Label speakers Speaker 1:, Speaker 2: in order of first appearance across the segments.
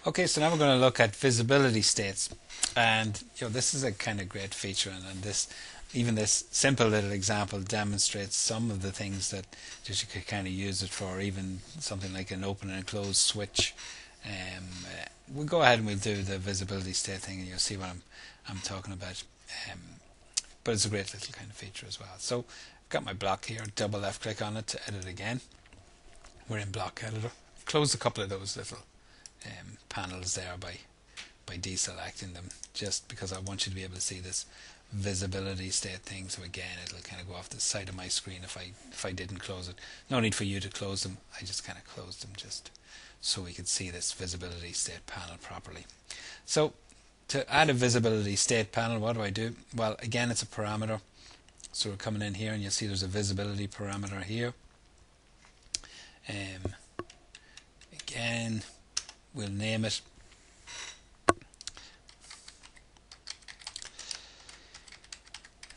Speaker 1: Okay, so now we're going to look at visibility states, and this is a kind of great feature, and this simple little example demonstrates some of the things that just you could kind of use it for, even something like an open and close switch. We'll go ahead and we'll do the visibility state thing, and you'll see what I'm talking about. Um, but it's a great little kind of feature as well. So I've got my block here. Double left click on it to edit again. We're in block editor. Close a couple of those little panels there by deselecting them, just because I want you to be able to see this visibility state thing. So again, it'll kind of go off the side of my screen if I didn't close it. No need for you to close them. I just kind of closed them just so we could see this visibility state panel properly. So to add a visibility state panel, what do I do? Well, again, it's a parameter. So we're coming in here and you'll see there's a visibility parameter here. Again, we'll name it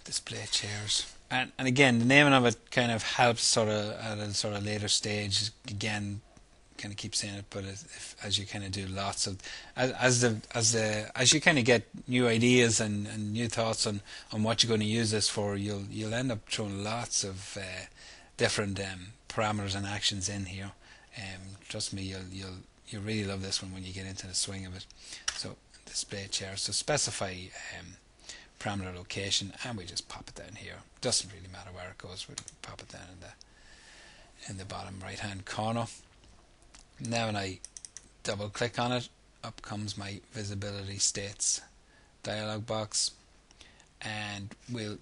Speaker 1: display chairs, and again, the naming of it kind of helps sort of at a sort of later stage. Again, kind of keep saying it, but as you kind of do lots of as you kind of get new ideas and new thoughts on what you're going to use this for, you'll end up throwing lots of different parameters and actions in here. Trust me, you'll really love this one when you get into the swing of it. So display chair. So specify parameter location, and we just pop it down here. Doesn't really matter where it goes. We pop it down in the bottom right hand corner. Now when I double click on it, up comes my visibility states dialog box, and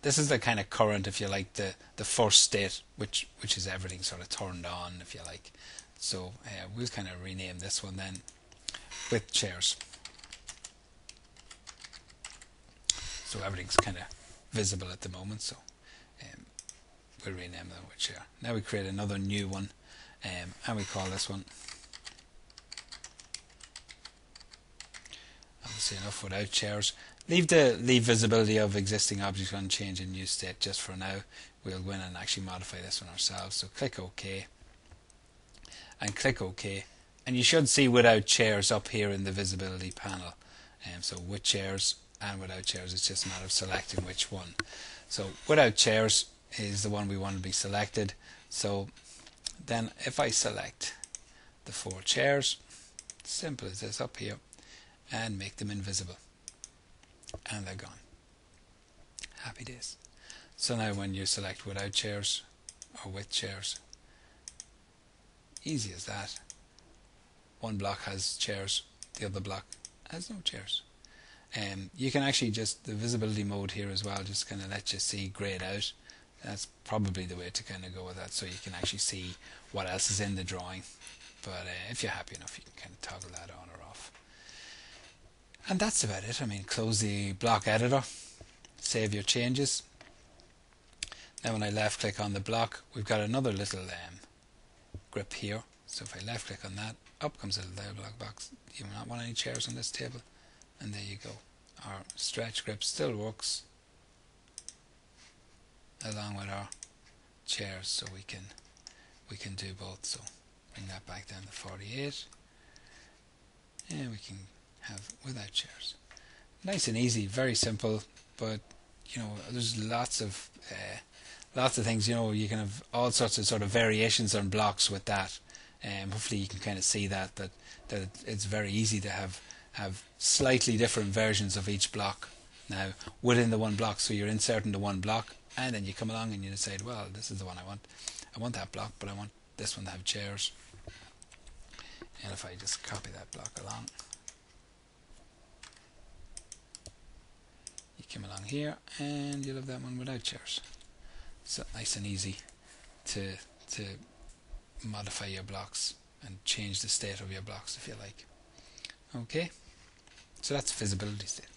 Speaker 1: this is the kind of current, if you like, the first state, which is everything sort of turned on, if you like. So we'll kind of rename this one then with chairs. So everything's kind of visible at the moment, so we'll rename that with chair. Now we create another new one, and we call this one, obviously enough, without chairs. Leave visibility of existing objects on change in new state just for now. We'll go in and actually modify this one ourselves. So click OK and click OK, and you should see without chairs up here in the visibility panel. So with chairs and without chairs, it's just a matter of selecting which one. So without chairs is the one we want to be selected. So then if I select the 4 chairs, simple as this, up here, and make them invisible, and they're gone. Happy days. So now when you select without chairs or with chairs, easy as that. One block has chairs, the other block has no chairs. You can actually just, the visibility mode here as well, just kind of let you see grayed out. That's probably the way to kind of go with that, so you can actually see what else is in the drawing. But if you're happy enough, you can kind of toggle that on or off. And that's about it. I mean, close the block editor, save your changes. Now when I left click on the block, we've got another little grip here. So if I left click on that, up comes a little dialog box. Do you not want any chairs on this table? And there you go. Our stretch grip still works along with our chairs, so we can do both. So bring that back down to 48, and we can have without chairs. Nice and easy, very simple. But there's lots of things. You can have all sorts of sort of variations on blocks with that. Hopefully you can kind of see that it's very easy to have slightly different versions of each block now within the one block. So you're inserting the one block, and then you come along and you decide, well, this is the one I want. I want that block, but I want this one to have chairs. And if I just copy that block along, you come along here and you'll have that one without chairs. So nice and easy to modify your blocks and change the state of your blocks if you like. Okay, so that's visibility state.